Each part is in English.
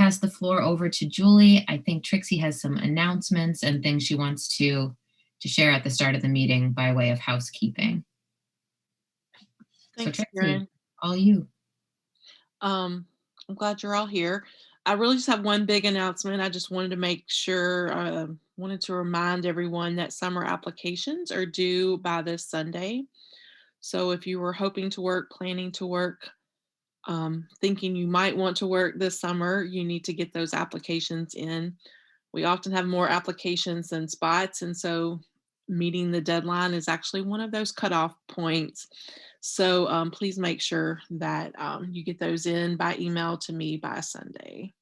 pass the floor over to Julie. I think Trixie has some announcements and things she wants to share at the start of the meeting by way of housekeeping. Thanks, So Trixie, Karen. all you. I'm glad you're all here. I really just have one big announcement. I just wanted to make sure, wanted to remind everyone that summer applications are due by this Sunday. So if you were hoping to work, planning to work, thinking you might want to work this summer, you need to get those applications in. We often have more applications than spots, and so meeting the deadline is actually one of those cutoff points. So please make sure that you get those in by email to me by Sunday.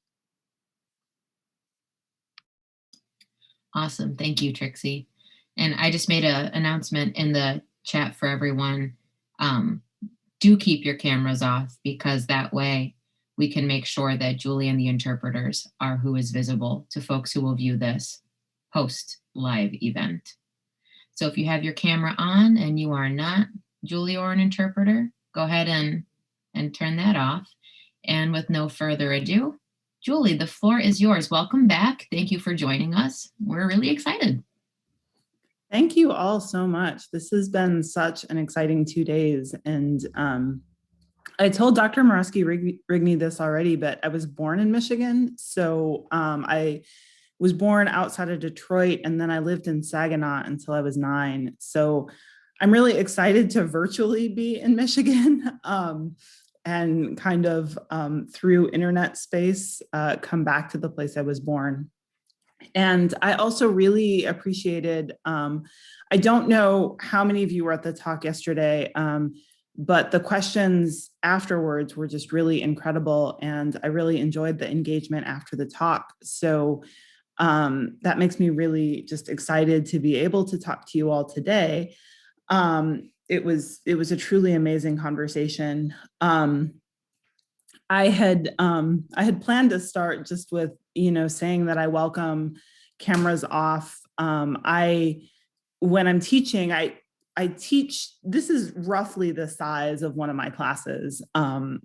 Awesome. Thank you, Trixie. And I just made an announcement in the chat for everyone. Do keep your cameras off, because that way we can make sure that Julie and the interpreters are who is visible to folks who will view this post live event. So if you have your camera on and you are not Julie or an interpreter, go ahead and turn that off. And with no further ado, Julie, the floor is yours. Welcome back. Thank you for joining us. We're really excited. Thank you all so much. This has been such an exciting 2 days. And I told Dr. Moreski-Rigney this already, but I was born in Michigan. So I was born outside of Detroit, and then I lived in Saginaw until I was 9. So I'm really excited to virtually be in Michigan and kind of through internet space, come back to the place I was born. And I also really appreciated, I don't know how many of you were at the talk yesterday, but the questions afterwards were just really incredible. And I really enjoyed the engagement after the talk. So that makes me really just excited to be able to talk to you all today. It was a truly amazing conversation. I had planned to start just with, saying that I welcome cameras off. When I'm teaching, I teach, this is roughly the size of one of my classes. And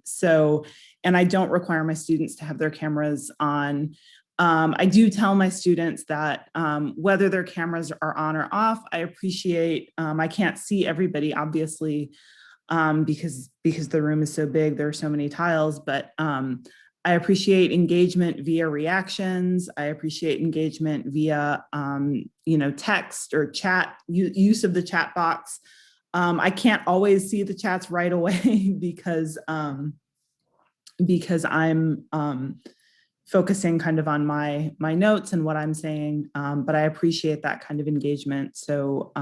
I don't require my students to have their cameras on. I do tell my students that whether their cameras are on or off, I appreciate, I can't see everybody, obviously, because the room is so big, there are so many tiles, but I appreciate engagement via reactions. I appreciate engagement via, text or chat, use of the chat box. I can't always see the chats right away because I'm focusing kind of on my notes and what I'm saying, but I appreciate that kind of engagement. So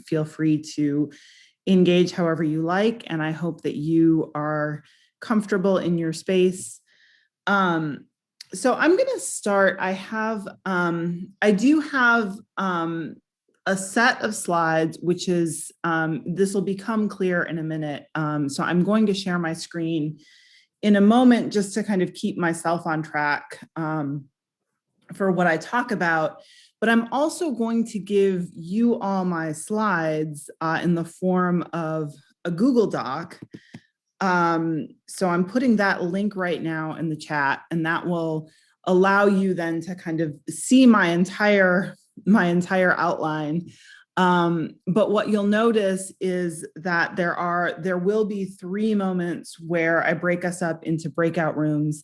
feel free to engage however you like, and I hope that you are comfortable in your space. So I'm going to start. I do have a set of slides, which is, this will become clear in a minute. So I'm going to share my screen in a moment just to kind of keep myself on track for what I talk about. But I'm also going to give you all my slides in the form of a Google Doc. So I'm putting that link right now in the chat, and that will allow you then to kind of see my entire outline. But what you'll notice is that there will be 3 moments where I break us up into breakout rooms.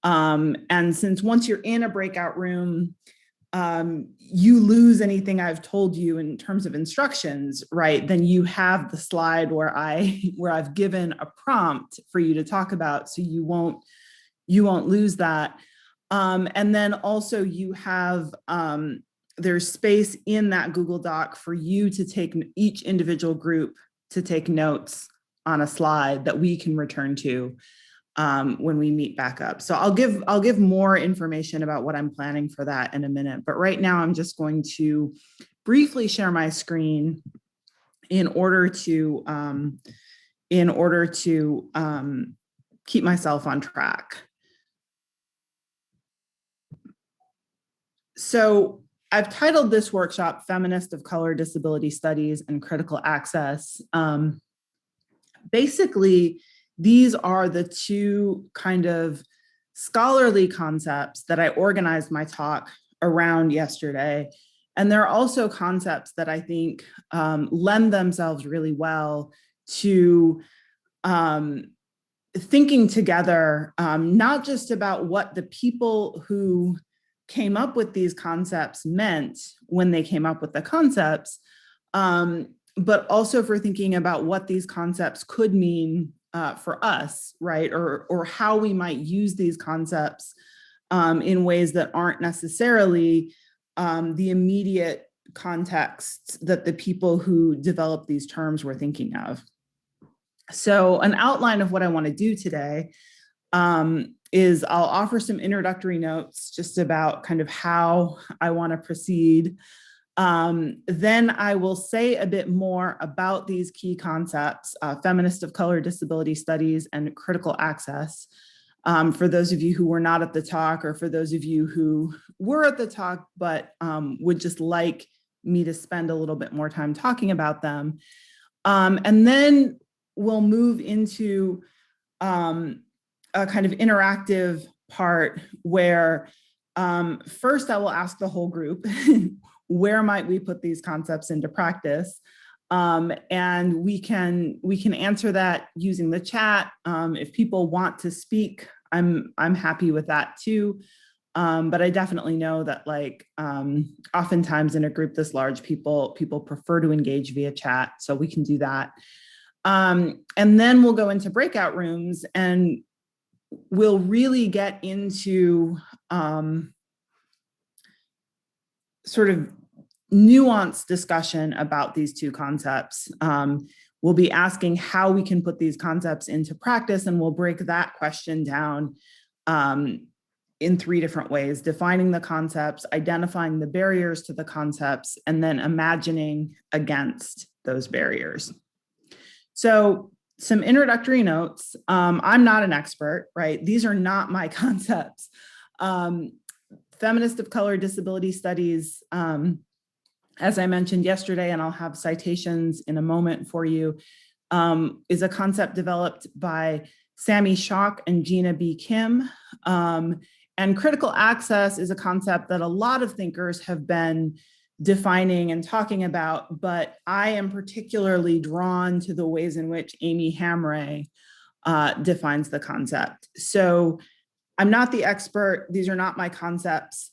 And since once you're in a breakout room, you lose anything I've told you in terms of instructions, right? Then you have the slide where I've given a prompt for you to talk about, so you won't lose that. And then also you have, there's space in that Google Doc for you to take each individual group to take notes on a slide that we can return to when we meet back up. So I'll give more information about what I'm planning for that in a minute. But right now I'm just going to briefly share my screen in order to keep myself on track. So I've titled this workshop Feminist of Color, Disability Studies, and Critical Access. Basically, these are the 2 kind of scholarly concepts that I organized my talk around yesterday. And there are also concepts that I think lend themselves really well to thinking together, not just about what the people who came up with these concepts meant when they came up with the concepts, but also for thinking about what these concepts could mean for us, right? Or how we might use these concepts in ways that aren't necessarily the immediate contexts that the people who developed these terms were thinking of. So an outline of what I want to do today is I'll offer some introductory notes just about kind of how I want to proceed. Then I will say a bit more about these key concepts, feminist of color, disability studies, and critical access. For those of you who were not at the talk, or for those of you who were at the talk but would just like me to spend a little bit more time talking about them. And then we'll move into a kind of interactive part where first I will ask the whole group, where might we put these concepts into practice? And we can answer that using the chat. If people want to speak, I'm happy with that too. But I definitely know that oftentimes in a group this large, people prefer to engage via chat, so we can do that. And then we'll go into breakout rooms and we'll really get into sort of nuanced discussion about these two concepts. We'll be asking how we can put these concepts into practice, and we'll break that question down in three different ways: defining the concepts, identifying the barriers to the concepts, and then imagining against those barriers. So some introductory notes. I'm not an expert, right? These are not my concepts. Feminist of color, disability studies, as I mentioned yesterday, and I'll have citations in a moment for you, is a concept developed by Sammy Schock and Gina B. Kim. And critical access is a concept that a lot of thinkers have been defining and talking about, but I am particularly drawn to the ways in which Amy Hamray defines the concept. So I'm not the expert. These are not my concepts,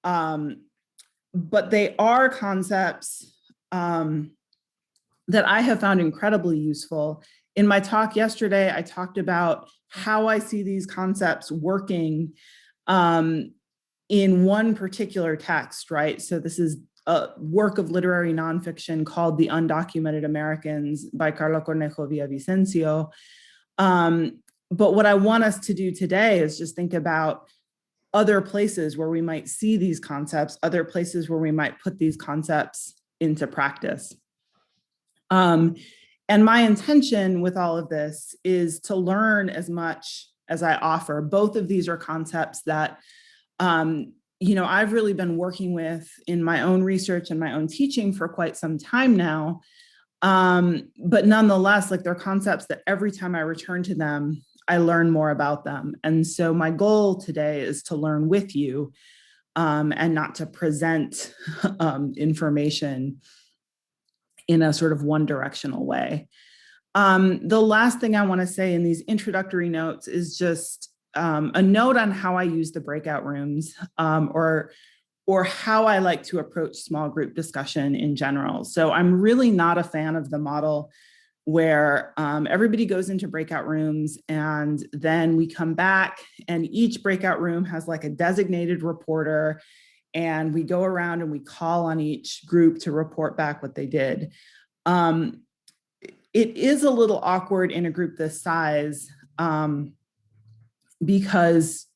but they are concepts that I have found incredibly useful. In my talk yesterday, I talked about how I see these concepts working in one particular text, right? So this is a work of literary nonfiction called The Undocumented Americans by Carla Cornejo Villavicencio. But what I want us to do today is just think about other places where we might see these concepts, other places where we might put these concepts into practice. And my intention with all of this is to learn as much as I offer. Both of these are concepts that I've really been working with in my own research and my own teaching for quite some time now. But nonetheless, they're concepts that every time I return to them, I learn more about them. And so my goal today is to learn with you and not to present information in a sort of one directional way. The last thing I want to say in these introductory notes is just a note on how I use the breakout rooms or how I like to approach small group discussion in general. So I'm really not a fan of the model where everybody goes into breakout rooms and then we come back and each breakout room has a designated reporter and we go around and we call on each group to report back what they did. It is a little awkward in a group this size because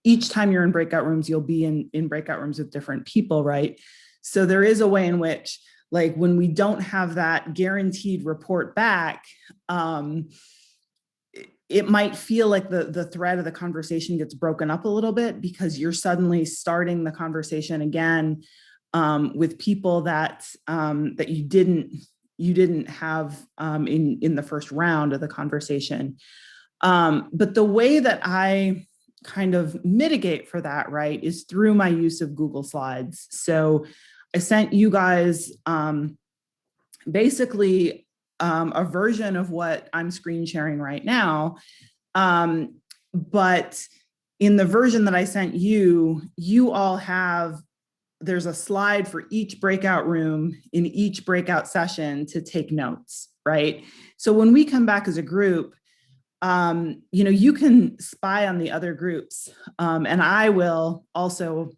each time you're in breakout rooms, you'll be in breakout rooms with different people, right? So there is a way in which, when we don't have that guaranteed report back, it might feel like the thread of the conversation gets broken up a little bit because you're suddenly starting the conversation again with people that you didn't have in the first round of the conversation. But the way that I kind of mitigate for that, right, is through my use of Google Slides. So I sent you guys basically a version of what I'm screen sharing right now. But in the version that I sent you, you all have, there's a slide for each breakout room in each breakout session to take notes, right? So when we come back as a group, you can spy on the other groups. And I will also,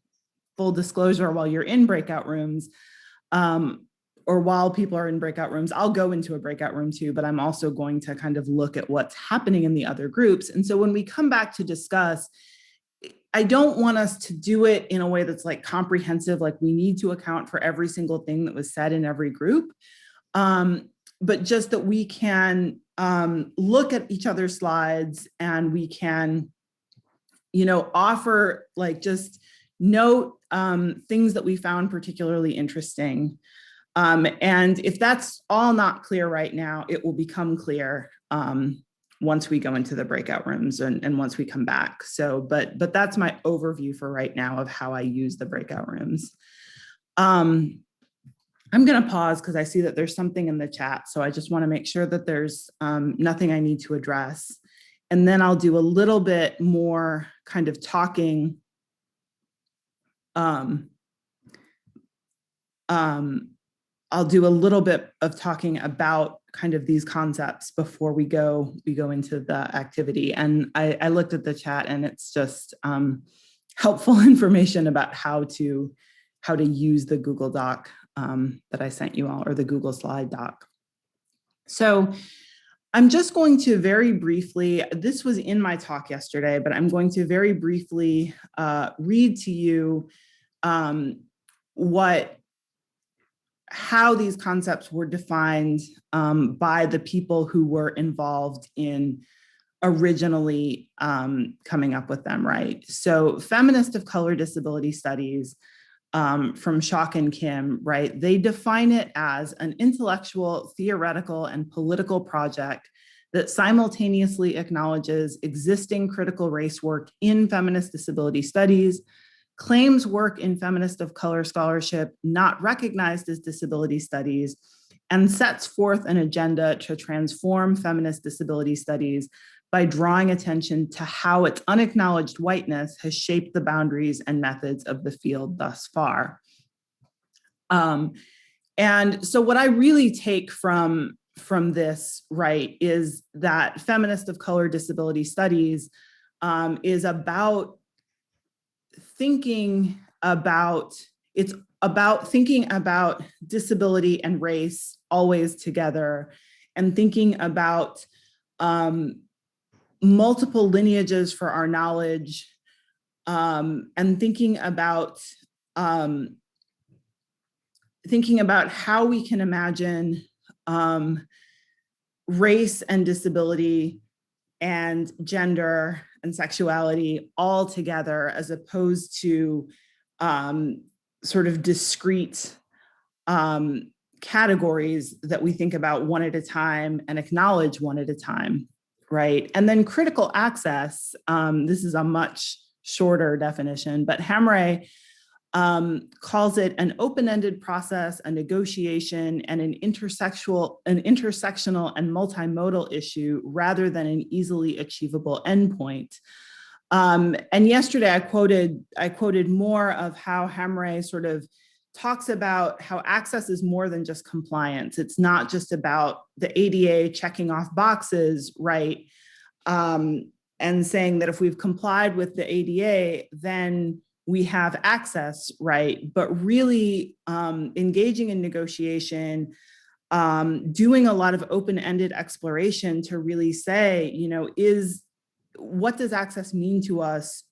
full disclosure, while you're in breakout rooms, or while people are in breakout rooms, I'll go into a breakout room too, but I'm also going to kind of look at what's happening in the other groups. And so when we come back to discuss, I don't want us to do it in a way that's like comprehensive, like we need to account for every single thing that was said in every group, but just that we can look at each other's slides and we can, offer, like, just note things that we found particularly interesting. And if that's all not clear right now, it will become clear once we go into the breakout rooms and once we come back. So, but that's my overview for right now of how I use the breakout rooms. I'm going to pause because I see that there's something in the chat. So I just want to make sure that there's nothing I need to address. And then I'll do a little bit more kind of talking. I'll do a little bit of talking about kind of these concepts before we go into the activity. And I looked at the chat and it's just helpful information about how to use the Google Doc that I sent you all, or the Google Slide doc. So I'm just going to very briefly, this was in my talk yesterday, but I'm going to very briefly read to you how these concepts were defined by the people who were involved in originally coming up with them, right? So Feminist of Color Disability Studies from Schock and Kim, right? They define it as an intellectual, theoretical, and political project that simultaneously acknowledges existing critical race work in feminist disability studies, claims work in feminist of color scholarship not recognized as disability studies, and sets forth an agenda to transform feminist disability studies by drawing attention to how its unacknowledged whiteness has shaped the boundaries and methods of the field thus far. And so what I really take from this, right, is that feminist of color disability studies is about thinking about disability and race always together, and thinking about multiple lineages for our knowledge, and thinking about how we can imagine race and disability and gender and sexuality all together, as opposed to sort of discrete categories that we think about one at a time and acknowledge one at a time, right? And then critical access, this is a much shorter definition, but Hamre calls it an open-ended process, a negotiation, and an intersectional and multimodal issue rather than an easily achievable endpoint. And yesterday I quoted more of how Hamre sort of talks about how access is more than just compliance. It's not just about the ADA checking off boxes, right? And saying that if we've complied with the ADA, then we have access, right? But really engaging in negotiation, doing a lot of open-ended exploration to really say, what does access mean to us?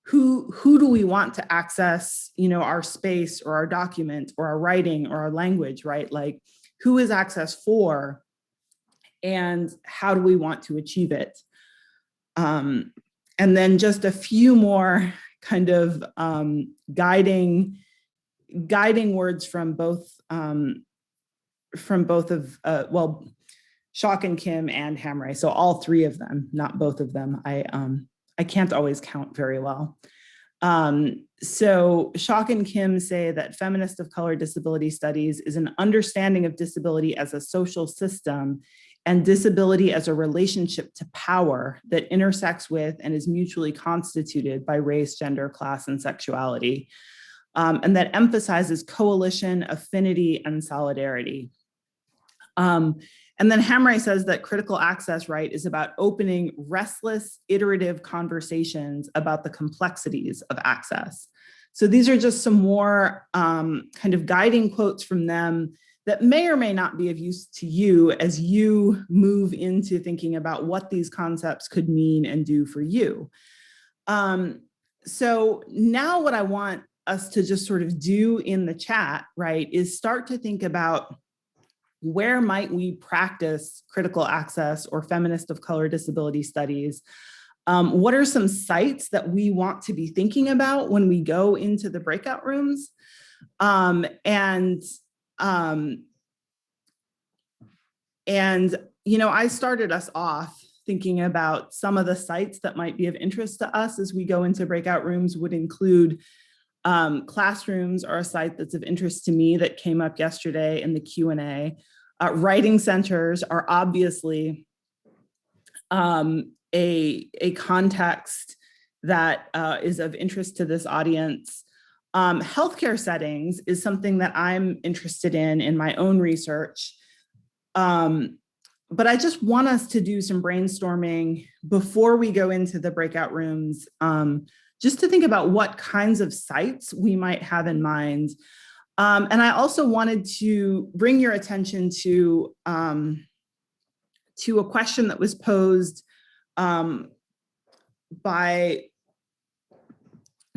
Who do we want to access, our space or our document or our writing or our language, right? Like, who is access for, and how do we want to achieve it? And then just a few more kind of guiding words from both of Schock and Kim and Hamre. So all three of them, not both of them. I I can't always count very well. So Schock and Kim say that feminist of color disability studies is an understanding of disability as a social system and disability as a relationship to power that intersects with and is mutually constituted by race, gender, class, and sexuality, and that emphasizes coalition, affinity, and solidarity. And then Hamre says that critical access, right, is about opening restless, iterative conversations about the complexities of access. So these are just some more kind of guiding quotes from them that may or may not be of use to you as you move into thinking about what these concepts could mean and do for you. So now what I want us to just sort of do in the chat, right, is start to think about where might we practice critical access or feminist of color disability studies? What are some sites that we want to be thinking about when we go into the breakout rooms? You know, I started us off thinking about some of the sites that might be of interest to us as we go into breakout rooms would include classrooms are a site that's of interest to me that came up yesterday in the Q&A. Writing centers are obviously a context that is of interest to this audience. Healthcare settings is something that I'm interested in my own research. But I just want us to do some brainstorming before we go into the breakout rooms, just to think about what kinds of sites we might have in mind. And I also wanted to bring your attention to a question that was posed by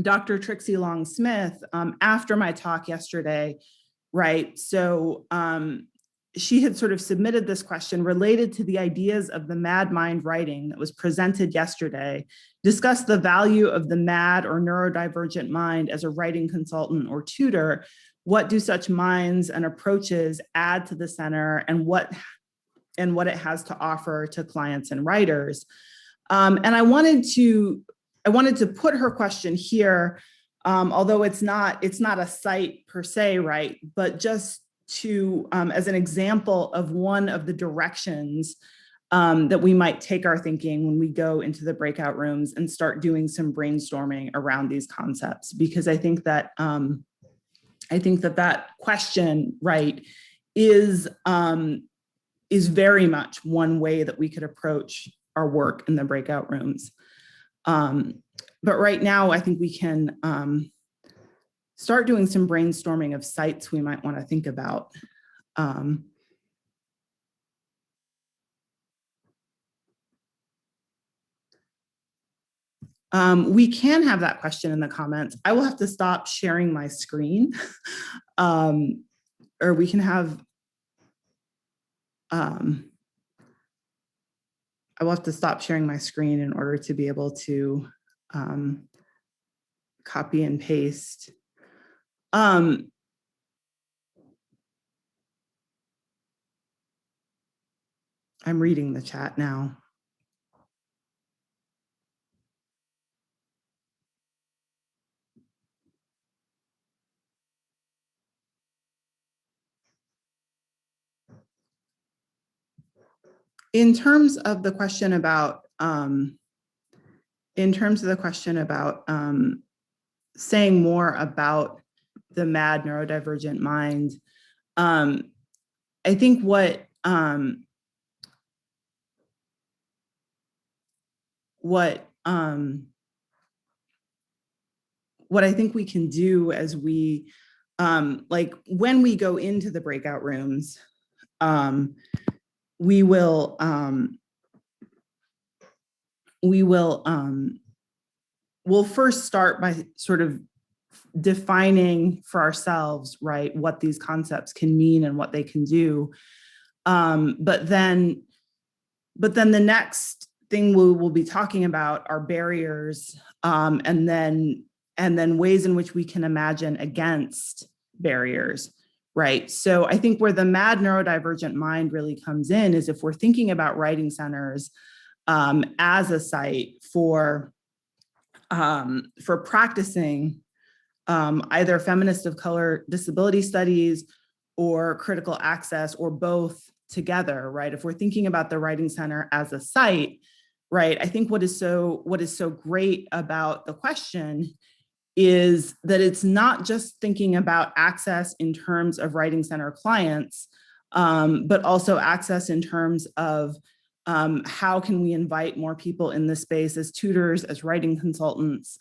Dr. Trixie Long-Smith after my talk yesterday, right? So she had sort of submitted this question related to the ideas of the mad mind writing that was presented yesterday, discuss the value of the mad or neurodivergent mind as a writing consultant or tutor. What do such minds and approaches add to the center and what it has to offer to clients and writers? And I wanted to put her question here, although it's not a site per se, right? But just to as an example of one of the directions that we might take our thinking when we go into the breakout rooms and start doing some brainstorming around these concepts, because I think that that question, right, is very much one way that we could approach our work in the breakout rooms. But right now, I think we can start doing some brainstorming of sites we might want to think about. We can have that question in the comments. I will have to stop sharing my screen, or we can have, I will have to stop sharing my screen in order to be able to copy and paste. I'm reading the chat now. In terms of the question about saying more about the mad neurodivergent mind, I think what I think we can do as we like when we go into the breakout rooms, we'll first start by sort of defining for ourselves, right, what these concepts can mean and what they can do. But then the next thing we'll be talking about are barriers, and then ways in which we can imagine against barriers, right? So I think where the mad neurodivergent mind really comes in is if we're thinking about writing centers as a site for for practicing either feminist of color disability studies or critical access, or both together, right? If we're thinking about the Writing Center as a site, right, I think what is so great about the question is that it's not just thinking about access in terms of Writing Center clients, but also access in terms of how can we invite more people in this space as tutors, as writing consultants,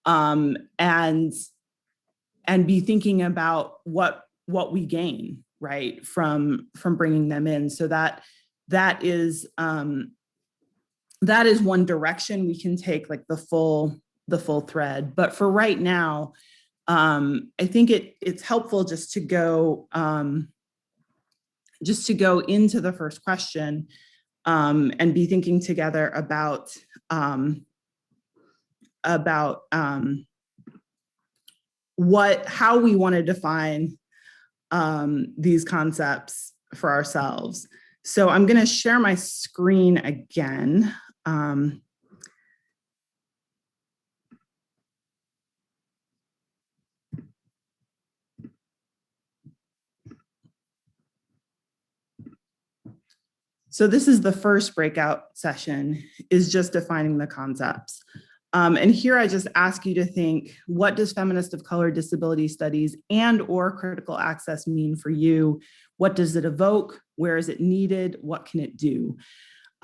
and be thinking about what we gain, right, from bringing them in. So that is one direction we can take, like the full thread. But for right now, I think it's helpful just to go into the first question, and be thinking together about how we want to define these concepts for ourselves. So I'm going to share my screen again. So this is the first breakout session, is just defining the concepts. And here I just ask you to think, what does feminist of color disability studies and or critical access mean for you? What does it evoke? Where is it needed? What can it do?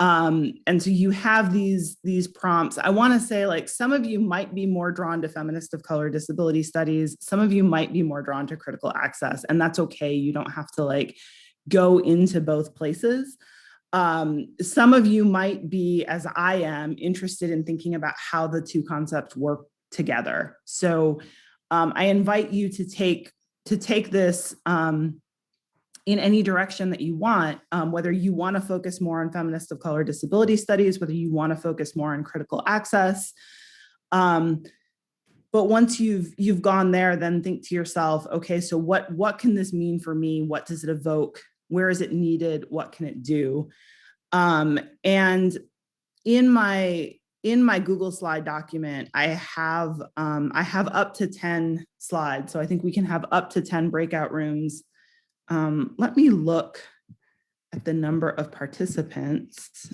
And so you have these prompts. I want to say, like, some of you might be more drawn to feminist of color disability studies. Some of you might be more drawn to critical access, and that's okay. You don't have to like go into both places. Some of you might be, as I am, interested in thinking about how the two concepts work together. So I invite you to take this in any direction that you want, whether you want to focus more on feminist of color disability studies, whether you want to focus more on critical access. But once you've gone there, then think to yourself, okay, so what can this mean for me? What does it evoke? Where is it needed? What can it do? And in my Google slide document, I have up to 10 slides. So I think we can have up to 10 breakout rooms. Let me look at the number of participants,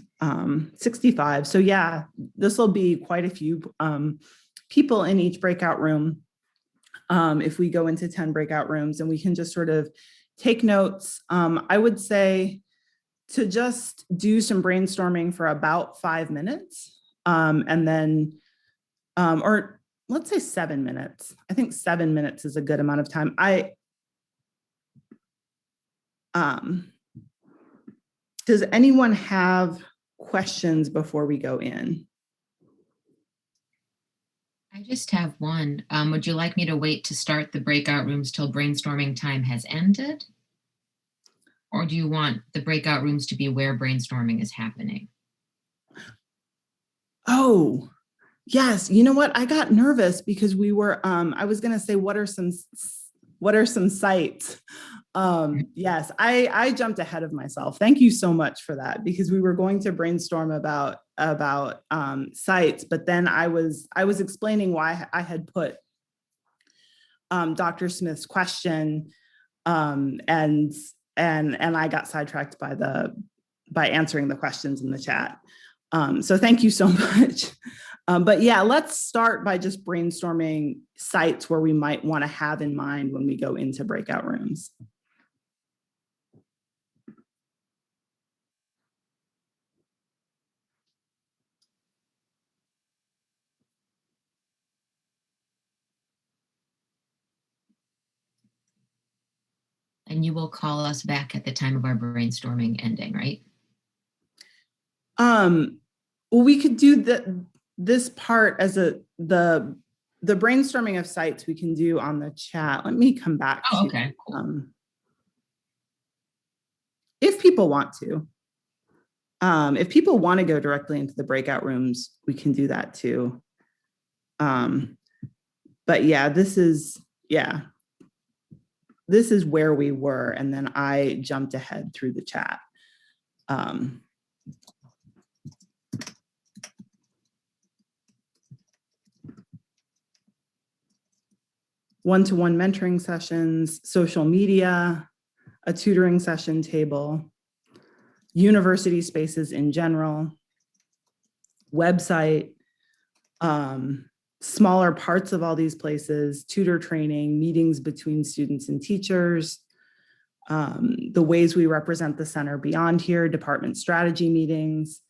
65. So yeah, this will be quite a few people in each breakout room if we go into 10 breakout rooms, and we can just sort of take notes. I would say to just do some brainstorming for about 5 minutes, and then, or let's say 7 minutes. I think 7 minutes is a good amount of time. Does anyone have questions before we go in? I just have one. Would you like me to wait to start the breakout rooms till brainstorming time has ended? Or do you want the breakout rooms to be where brainstorming is happening? Oh, yes. You know what? I got nervous because we were, I was going to say, what are some sites? Yes, I jumped ahead of myself. Thank you so much for that, because we were going to brainstorm about sites, but then I was explaining why I had put Dr. Smith's question, and I got sidetracked by answering the questions in the chat. So thank you so much. But yeah, let's start by just brainstorming sites where we might want to have in mind when we go into breakout rooms. And you will call us back at the time of our brainstorming ending, right? Well, we could do this part as the brainstorming of sites we can do on the chat. Let me come back to okay, cool. If people want to. If people want to go directly into the breakout rooms, we can do that too. But yeah, this is where we were, and then I jumped ahead through the chat. one-to-one mentoring sessions, social media, a tutoring session table, university spaces in general, website, smaller parts of all these places, tutor training, meetings between students and teachers, the ways we represent the center beyond here, department strategy meetings,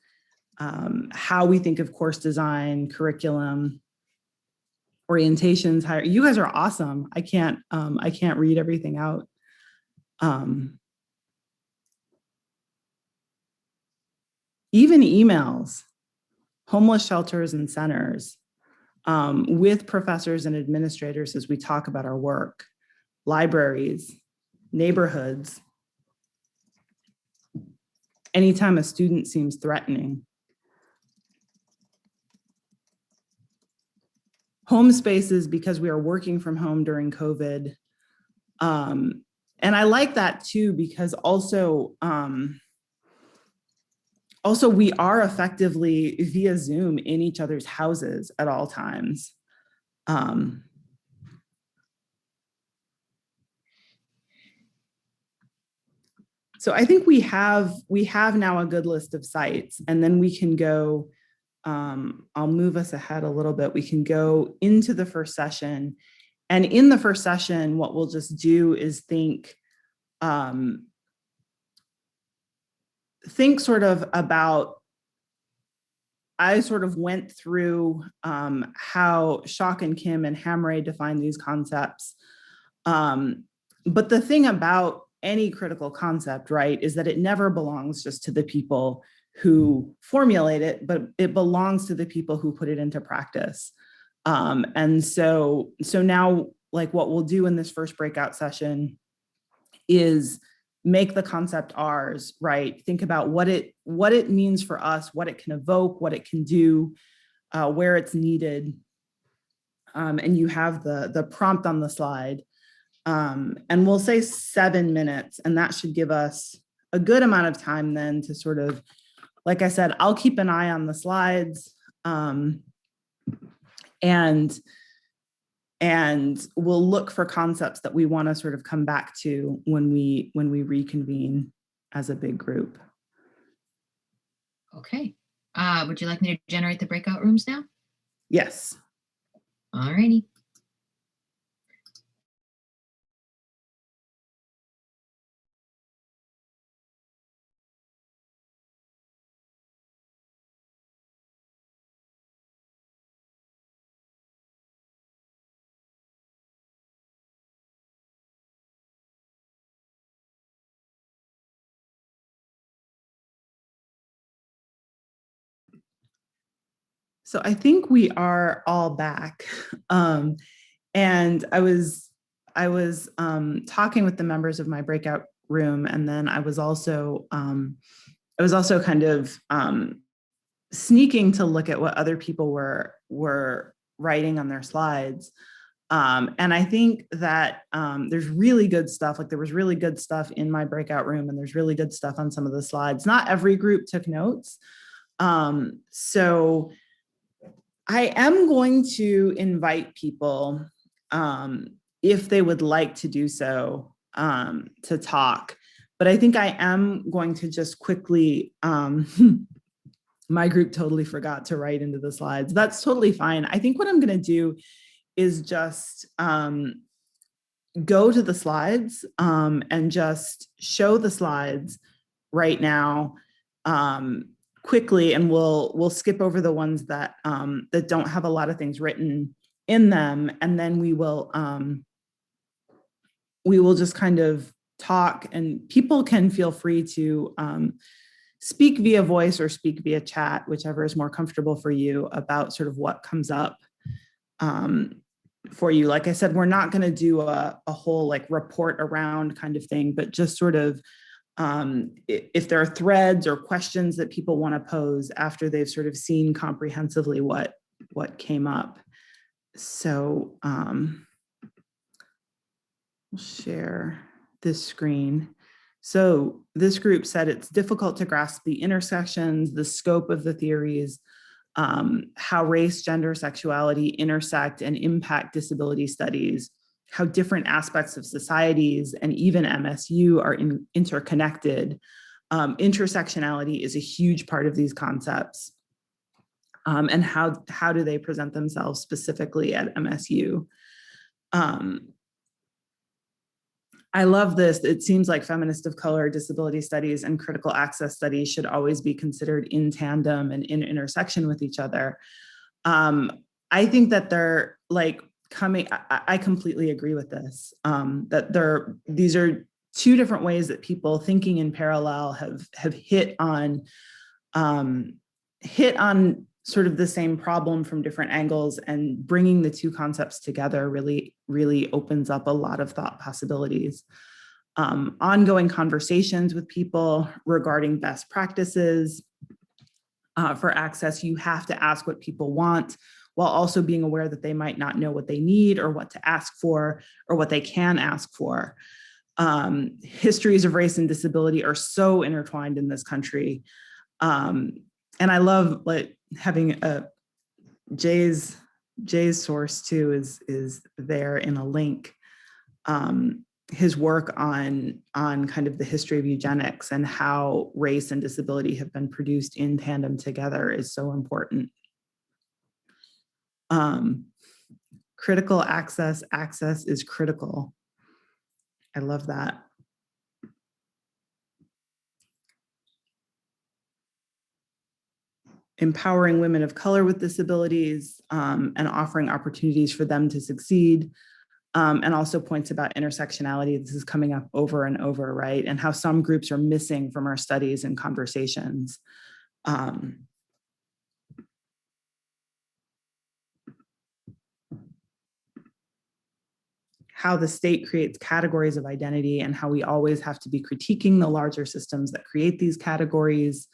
how we think of course design, curriculum, orientations. You guys are awesome. I can't read everything out. Even emails, homeless shelters and centers, with professors and administrators as we talk about our work, libraries, neighborhoods, anytime a student seems threatening. Home spaces because we are working from home during COVID. And I like that too, because also we are effectively via Zoom in each other's houses at all times. So I think we have now a good list of sites, and then we can go, I'll move us ahead a little bit. We can go into the first session. And in the first session, what we'll just do is think sort of about, I sort of went through how Schock and Kim and Hamre define these concepts. But the thing about any critical concept, right, is that it never belongs just to the people who formulate it, but it belongs to the people who put it into practice. And so now, like, what we'll do in this first breakout session is make the concept ours, right? Think about what it means for us, what it can evoke, what it can do, where it's needed. And you have the prompt on the slide. And we'll say 7 minutes, and that should give us a good amount of time then to sort of, like I said, I'll keep an eye on the slides, and we'll look for concepts that we want to sort of come back to when we reconvene as a big group. Okay. Would you like me to generate the breakout rooms now? Yes. All righty. So I think we are all back. And I was talking with the members of my breakout room, and then I was also kind of sneaking to look at what other people were writing on their slides. And I think that there's really good stuff. Like, there was really good stuff in my breakout room, and there's really good stuff on some of the slides. Not every group took notes. So I am going to invite people, if they would like to do so, to talk. But I think I am going to just quickly, my group totally forgot to write into the slides. That's totally fine. I think what I'm going to do is just go to the slides and just show the slides right now quickly, and we'll skip over the ones that that don't have a lot of things written in them, and then we will just kind of talk, and people can feel free to speak via voice or speak via chat, whichever is more comfortable for you, about sort of what comes up for you. Like I said, we're not going to do a whole like report around kind of thing, but just sort of if there are threads or questions that people want to pose after they've sort of seen comprehensively what came up. So I'll share this screen. So this group said it's difficult to grasp the intersections, the scope of the theories, how race, gender, sexuality intersect and impact disability studies, how different aspects of societies and even MSU are interconnected. Intersectionality is a huge part of these concepts. And how do they present themselves specifically at MSU? I love this. It seems like feminist of color, disability studies, and critical access studies should always be considered in tandem and in intersection with each other. I think that they're like coming, I completely agree with this, that these are two different ways that people thinking in parallel have hit on sort of the same problem from different angles, and bringing the two concepts together really, really opens up a lot of thought possibilities. Ongoing conversations with people regarding best practices for access. You have to ask what people want, while also being aware that they might not know what they need or what to ask for or what they can ask for. Histories of race and disability are so intertwined in this country. And I love like having Jay's source too is there in a link. His work on kind of the history of eugenics and how race and disability have been produced in tandem together is so important. Critical access is critical. I love that. Empowering women of color with disabilities and offering opportunities for them to succeed. And also points about intersectionality. This is coming up over and over, right? And how some groups are missing from our studies and conversations. How the state creates categories of identity and how we always have to be critiquing the larger systems that create these categories.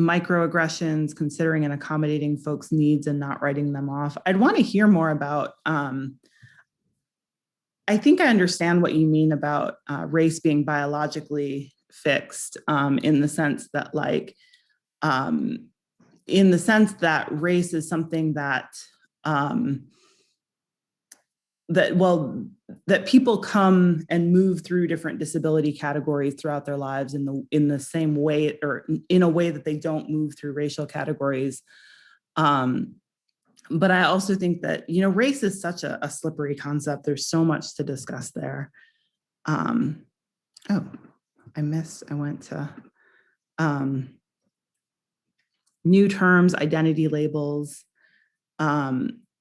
Microaggressions, considering and accommodating folks' needs and not writing them off. I'd want to hear more about, I think I understand what you mean about race being biologically fixed, in the sense that race is something that that people come and move through different disability categories throughout their lives in the same way, or in a way that they don't move through racial categories. But I also think that, race is such a slippery concept. There's so much to discuss there. I went to new terms, identity labels,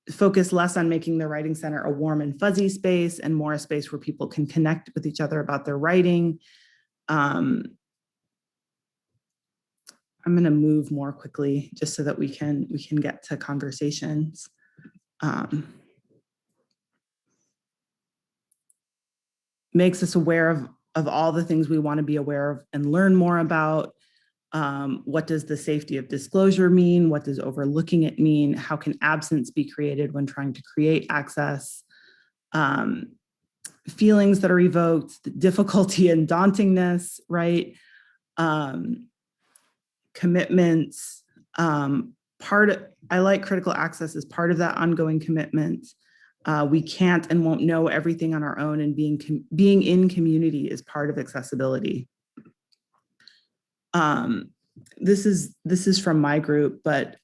focus less on making the writing center a warm and fuzzy space and more a space where people can connect with each other about their writing. I'm going to move more quickly just so that we can get to conversations. Makes us aware of all the things we want to be aware of and learn more about. What does the safety of disclosure mean? What does overlooking it mean? How can absence be created when trying to create access? Feelings that are evoked, difficulty and dauntingness, right? Commitments. I like critical access as part of that ongoing commitment. We can't and won't know everything on our own, and being in community is part of accessibility. This is from my group, but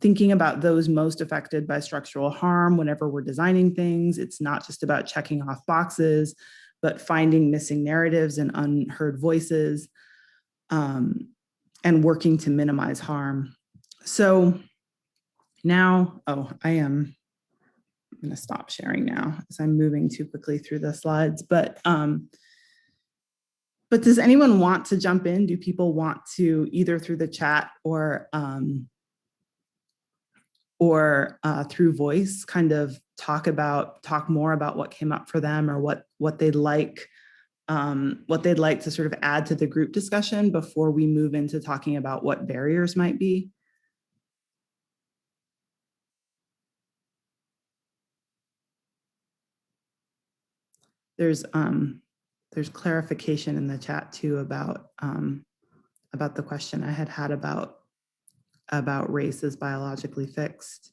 thinking about those most affected by structural harm whenever we're designing things, it's not just about checking off boxes, but finding missing narratives and unheard voices, and working to minimize harm. So now, I'm going to stop sharing now as I'm moving too quickly through the slides, but does anyone want to jump in? Do people want to, either through the chat or through voice, kind of talk more about what came up for them, or what they'd like to sort of add to the group discussion before we move into talking about what barriers might be? There's clarification in the chat too about the question I had about race is biologically fixed.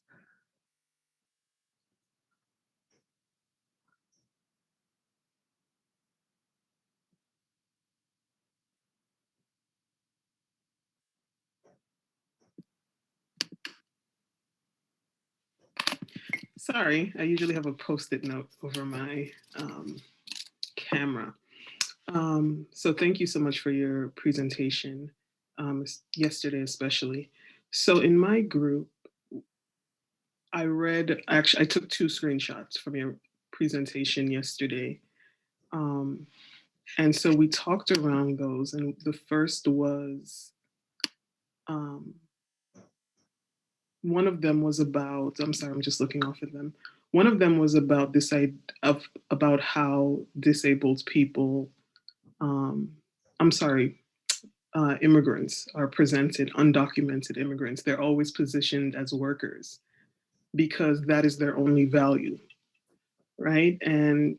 Sorry, I usually have a Post-it note over my camera. So thank you so much for your presentation, yesterday especially. So in my group, I took 2 screenshots from your presentation yesterday. And so we talked around those, and the first was, one of them was about, I'm sorry, I'm just looking off of them. One of them was about this idea about how disabled people, I'm sorry, immigrants are presented, undocumented immigrants. They're always positioned as workers because that is their only value, right? And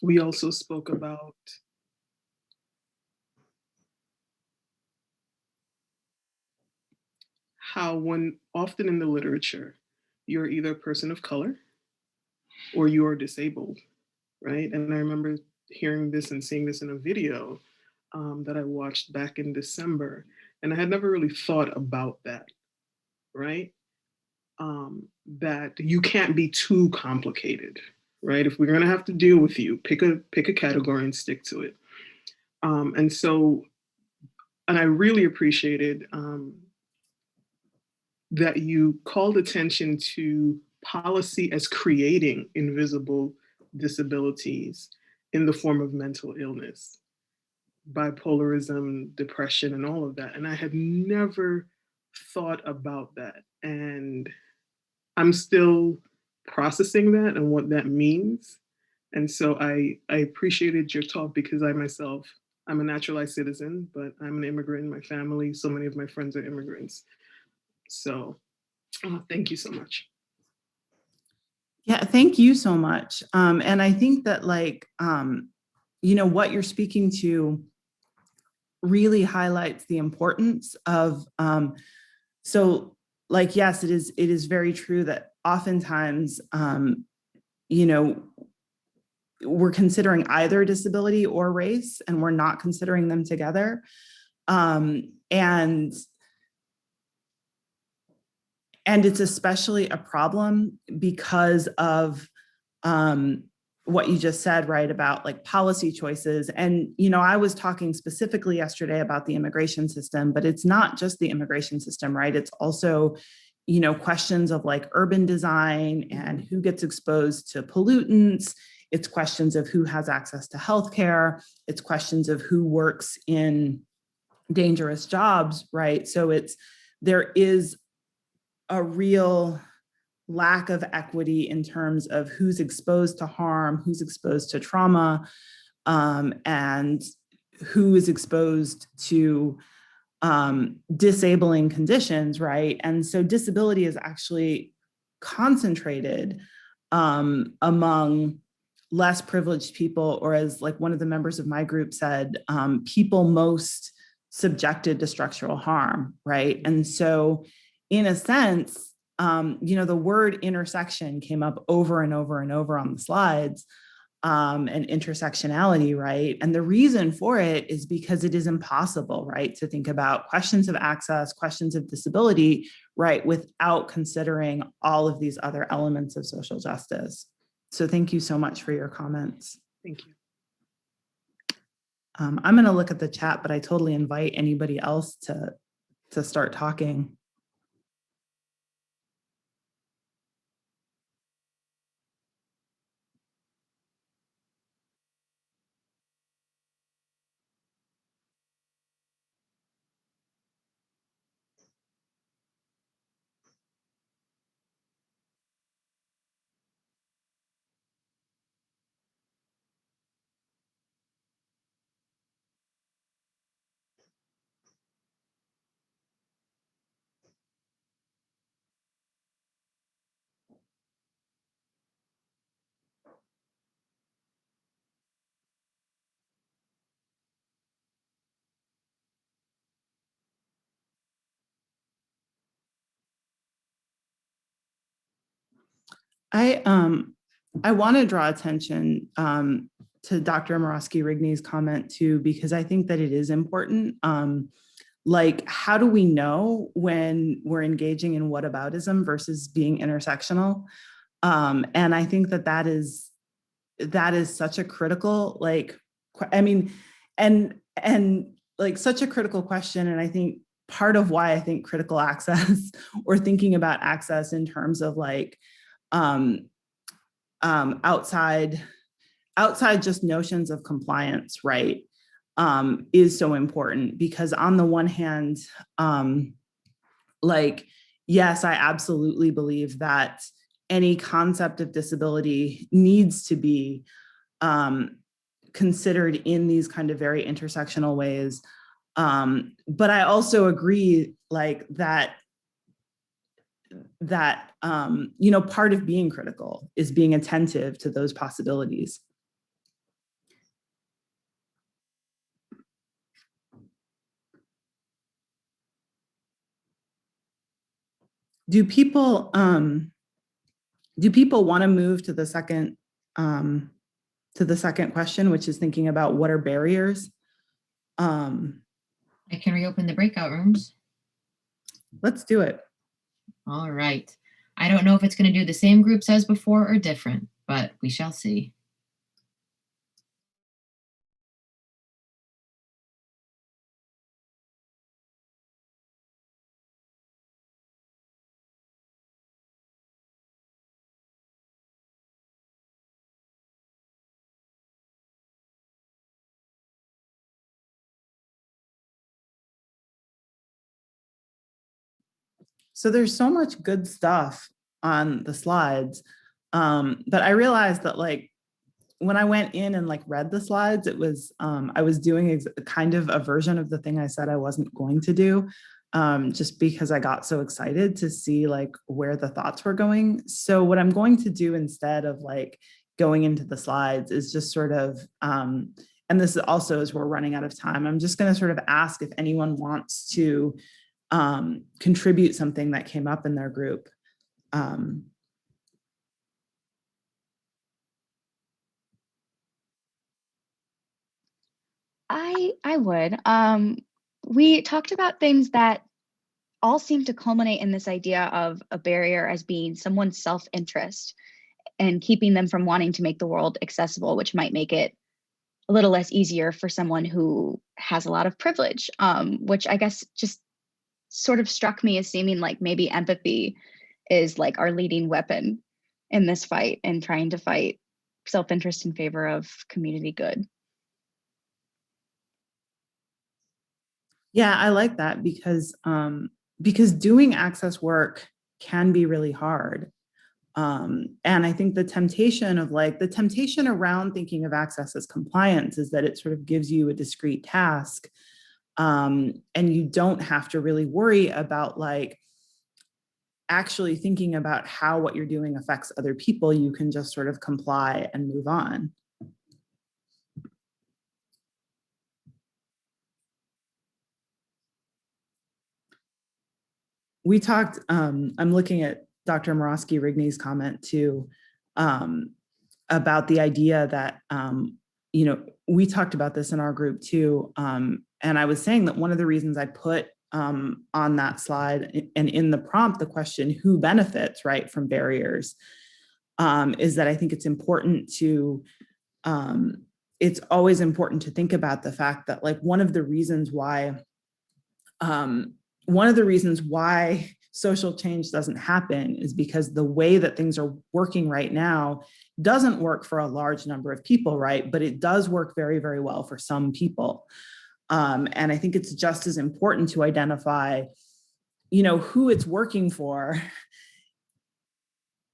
we also spoke about how when often in the literature, you're either a person of color or you are disabled, right? And I remember hearing this and seeing this in a video that I watched back in December, and I had never really thought about that, right? That you can't be too complicated, right? If we're gonna have to deal with you, pick a category and stick to it. And so, and I really appreciated that you called attention to policy as creating invisible disabilities in the form of mental illness, bipolarism, depression, and all of that. And I had never thought about that. And I'm still processing that and what that means. And so I appreciated your talk because I myself, I'm a naturalized citizen, but I'm an immigrant in my family. So many of my friends are immigrants. So thank you so much. Yeah, thank you so much. And I think that what you're speaking to really highlights the importance of, yes, it is very true that oftentimes, we're considering either disability or race, and we're not considering them together. And it's especially a problem because of what you just said, right, about like policy choices. And, I was talking specifically yesterday about the immigration system, but it's not just the immigration system, right? It's also, questions of like urban design and who gets exposed to pollutants. It's questions of who has access to healthcare. It's questions of who works in dangerous jobs, right? So there is a real lack of equity in terms of who's exposed to harm, who's exposed to trauma, and who is exposed to disabling conditions, right? And so disability is actually concentrated among less privileged people, or as like one of the members of my group said, people most subjected to structural harm, right? And so in a sense, the word intersection came up over and over and over on the slides, and intersectionality, right? And the reason for it is because it is impossible, right, to think about questions of access, questions of disability, right, without considering all of these other elements of social justice. So thank you so much for your comments. Thank you. I'm going to look at the chat, but I totally invite anybody else to start talking. I want to draw attention to Dr. Morosky-Rigney's comment too, because I think that it is important. Like, how do we know when we're engaging in whataboutism versus being intersectional? And I think that is such a critical, like, I mean, and like such a critical question. And I think part of why I think critical access or thinking about access in terms of like outside just notions of compliance, right, is so important, because on the one hand, like, yes, I absolutely believe that any concept of disability needs to be considered in these kind of very intersectional ways. But I also agree, like, that you know, part of being critical is being attentive to those possibilities. Do people want to move to the second question, which is thinking about what are barriers? I can reopen the breakout rooms. Let's do it. All right. I don't know if it's going to do the same groups as before or different, but we shall see. So there's so much good stuff on the slides. But I realized that, like, when I went in and like read the slides, it was, I was doing kind of a version of the thing I said I wasn't going to do, just because I got so excited to see like where the thoughts were going. So what I'm going to do instead of like going into the slides is just sort of, and this also as we're running out of time, I'm just going to sort of ask if anyone wants to contribute something that came up in their group. I would. We talked about things that all seem to culminate in this idea of a barrier as being someone's self-interest and keeping them from wanting to make the world accessible, which might make it a little less easier for someone who has a lot of privilege, which I guess just sort of struck me as seeming like maybe empathy is like our leading weapon in this fight and trying to fight self-interest in favor of community good. Yeah, I like that because doing access work can be really hard. And I think the temptation around thinking of access as compliance is that it sort of gives you a discrete task. And you don't have to really worry about like actually thinking about how what you're doing affects other people. You can just sort of comply and move on. We talked, I'm looking at Dr. Morosky-Rigney's comment too, about the idea that, you know, we talked about this in our group too. And I was saying that one of the reasons I put on that slide and in the prompt, the question, who benefits, right, from barriers, is that I think it's important to, it's always important to think about the fact that like one of the reasons why social change doesn't happen is because the way that things are working right now doesn't work for a large number of people, right? But it does work very, very well for some people. And I think it's just as important to identify, you know, who it's working for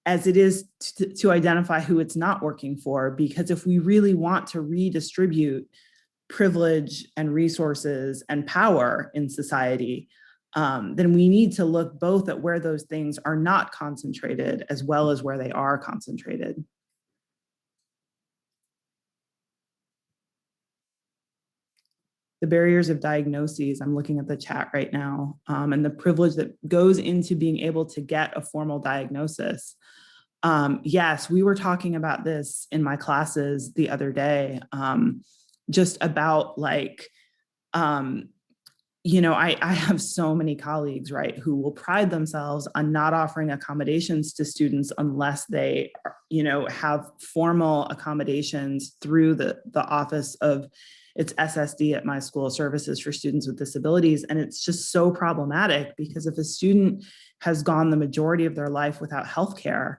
as it is to identify who it's not working for. Because if we really want to redistribute privilege and resources and power in society, then we need to look both at where those things are not concentrated as well as where they are concentrated. The barriers of diagnoses, I'm looking at the chat right now, and the privilege that goes into being able to get a formal diagnosis. Yes, we were talking about this in my classes the other day, just about like, I have so many colleagues, right, who will pride themselves on not offering accommodations to students unless they, have formal accommodations through the office of its SSD at my school, Services for Students with Disabilities. And it's just so problematic because if a student has gone the majority of their life without healthcare,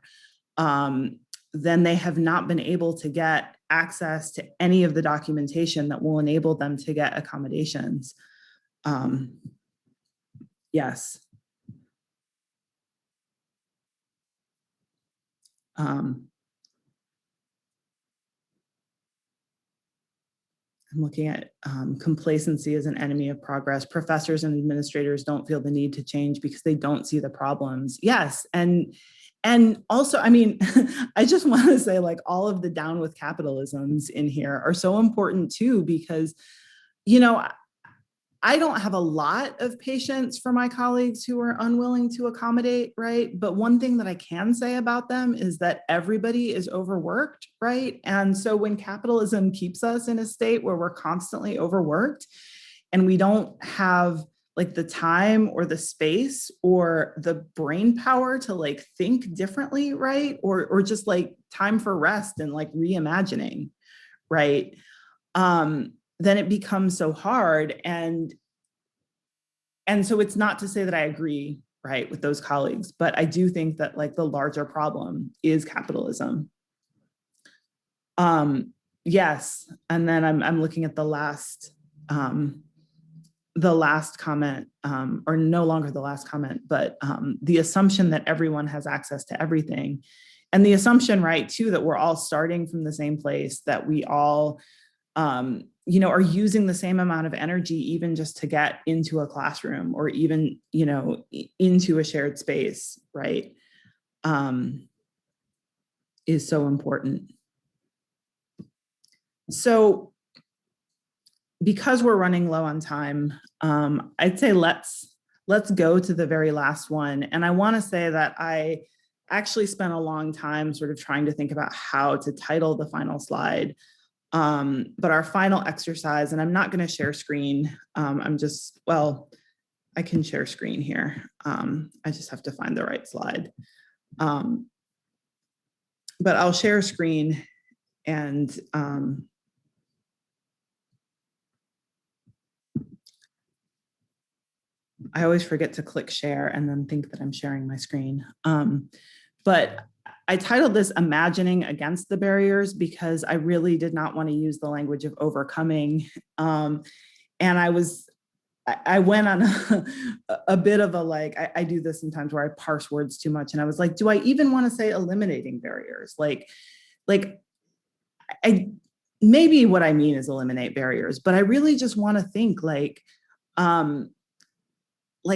then they have not been able to get access to any of the documentation that will enable them to get accommodations. Yes. I'm looking at complacency as an enemy of progress. Professors and administrators don't feel the need to change because they don't see the problems. Yes, and also, I mean, I just want to say, like, all of the down with capitalisms in here are so important too, because, I don't have a lot of patience for my colleagues who are unwilling to accommodate, right? But one thing that I can say about them is that everybody is overworked, right? And so when capitalism keeps us in a state where we're constantly overworked and we don't have like the time or the space or the brain power to like think differently, right? Or just like time for rest and like reimagining, right? Then it becomes so hard. And so it's not to say that I agree, right, with those colleagues, but I do think that like the larger problem is capitalism. Yes, and then I'm looking at the last comment, or no longer the last comment, but the assumption that everyone has access to everything, and the assumption, right, too, that we're all starting from the same place, that we all are using the same amount of energy even just to get into a classroom or even, into a shared space, right, is so important. So because we're running low on time, I'd say let's go to the very last one. And I want to say that I actually spent a long time sort of trying to think about how to title the final slide. But our final exercise, and I'm not going to share screen. I can share screen here. I just have to find the right slide. But I'll share screen, and I always forget to click share and then think that I'm sharing my screen. But I titled this Imagining Against the Barriers because I really did not want to use the language of overcoming. And I went on a bit of a, like, I do this sometimes where I parse words too much. And I was like, do I even want to say eliminating barriers? Maybe what I mean is eliminate barriers, but I really just want to think like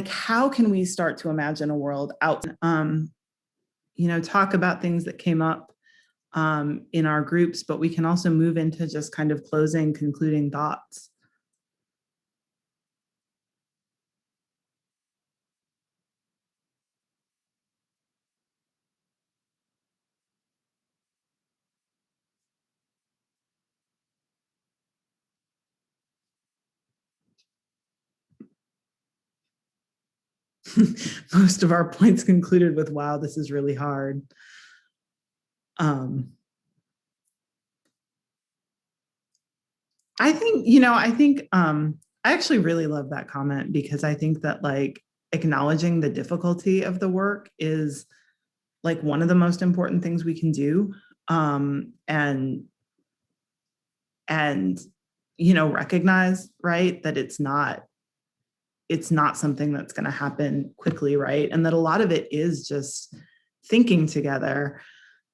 how can we start to imagine a world out, talk about things that came up in our groups, but we can also move into just kind of closing, concluding thoughts. Most of our points concluded with, wow, this is really hard. I think I actually really love that comment, because I think that like acknowledging the difficulty of the work is like one of the most important things we can do. And recognize, right, that it's not something that's going to happen quickly, right? And that a lot of it is just thinking together,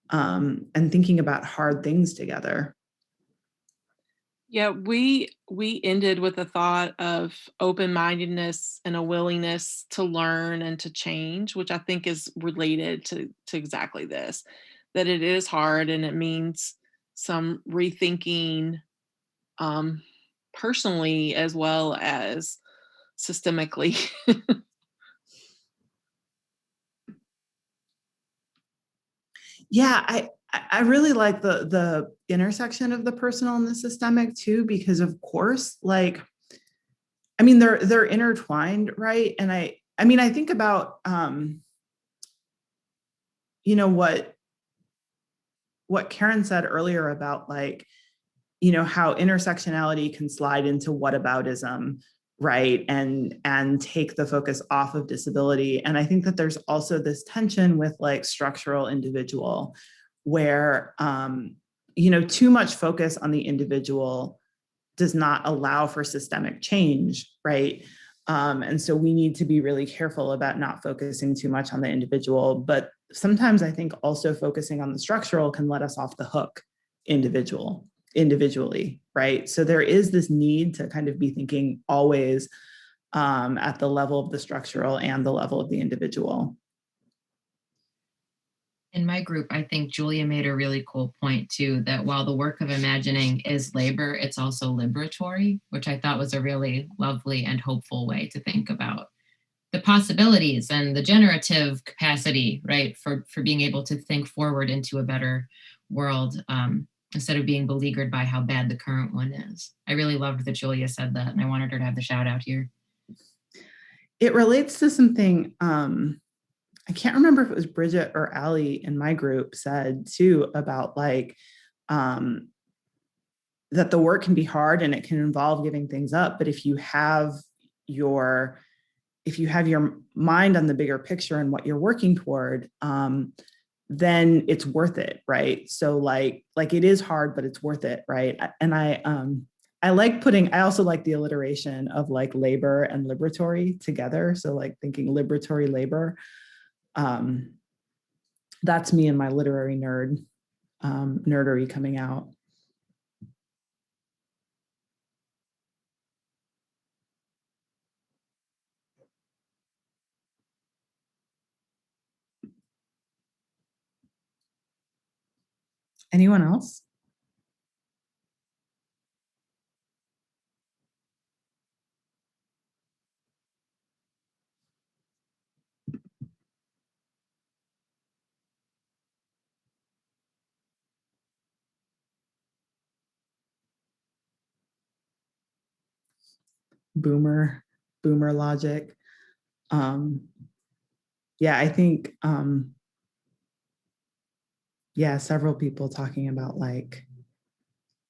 and thinking about hard things together. Yeah, we ended with a thought of open-mindedness and a willingness to learn and to change, which I think is related to exactly this, that it is hard and it means some rethinking, personally as well as systemically. Yeah, I really like the intersection of the personal and the systemic too, because of course, like, I mean, they're intertwined, right? And I mean, I think about you know, what Karen said earlier about, like, you know, how intersectionality can slide into whataboutism, right? And take the focus off of disability. And I think that there's also this tension with like structural individual, where you know, too much focus on the individual does not allow for systemic change, right? And so we need to be really careful about not focusing too much on the individual. But sometimes I think also focusing on the structural can let us off the hook individually, right? So there is this need to kind of be thinking always at the level of the structural and the level of the individual. In my group, I think Julia made a really cool point too, that while the work of imagining is labor, it's also liberatory, which I thought was a really lovely and hopeful way to think about the possibilities and the generative capacity, right, for being able to think forward into a better world, instead of being beleaguered by how bad the current one is. I really loved that Julia said that, and I wanted her to have the shout out here. It relates to something, I can't remember if it was Bridget or Allie in my group said too, about like, that the work can be hard and it can involve giving things up. But if you have your mind on the bigger picture and what you're working toward, then it's worth it, right? So like it is hard, but it's worth it, right? And I also like the alliteration of like labor and liberatory together. So like thinking liberatory labor. That's me and my literary nerdery coming out. Anyone else? Boomer logic. Yeah, I think, yeah, several people talking about like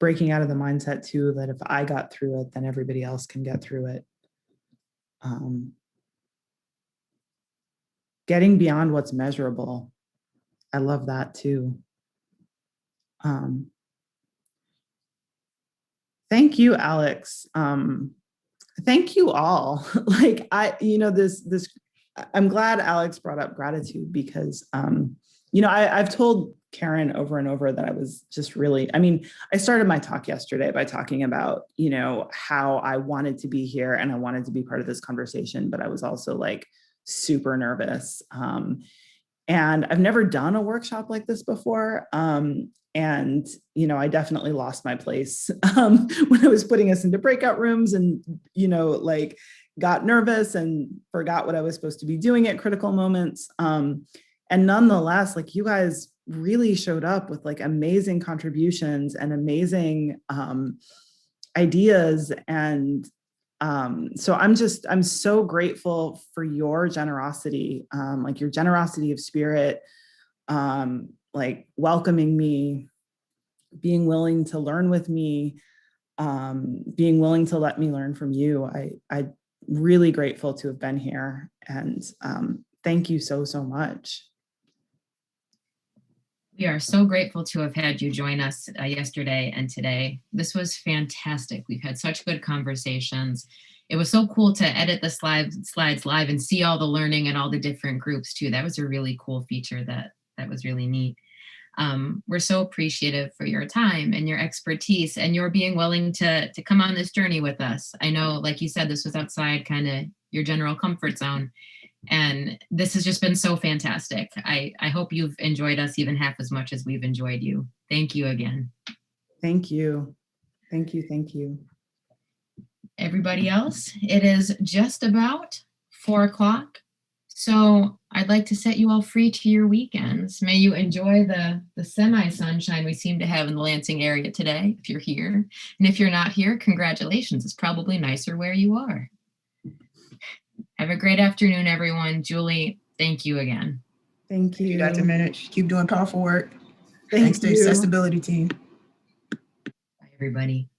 breaking out of the mindset too, that if I got through it, then everybody else can get through it. Getting beyond what's measurable. I love that too. Thank you, Alex. Thank you all. Like I'm glad Alex brought up gratitude because, I've told Karen over and over that I was just really, I started my talk yesterday by talking about, how I wanted to be here and I wanted to be part of this conversation, but I was also like super nervous. And I've never done a workshop like this before. And, I definitely lost my place when I was putting us into breakout rooms and, got nervous and forgot what I was supposed to be doing at critical moments. And nonetheless, like you guys really showed up with like amazing contributions and amazing ideas. And so I'm so grateful for your generosity, like your generosity of spirit, like welcoming me, being willing to learn with me, being willing to let me learn from you. I'm really grateful to have been here, and thank you so much. We are so grateful to have had you join us yesterday and today. This was fantastic. We've had such good conversations. It was so cool to edit the slides live and see all the learning and all the different groups too. That was a really cool feature that was really neat. We're so appreciative for your time and your expertise and your being willing to come on this journey with us. I know, like you said, this was outside kind of your general comfort zone. And this has just been so fantastic. I hope you've enjoyed us even half as much as we've enjoyed you. Thank you again. Thank you. Thank you. Thank you. Everybody else, it is just about 4 o'clock. So I'd like to set you all free to your weekends. May you enjoy the semi-sunshine we seem to have in the Lansing area today, if you're here. And if you're not here, congratulations. It's probably nicer where you are. Have a great afternoon, everyone. Julie, thank you again. Thank Thank you. you, Dr. Minich. Keep doing powerful work. Thank Thanks to you. the accessibility team. Bye, everybody.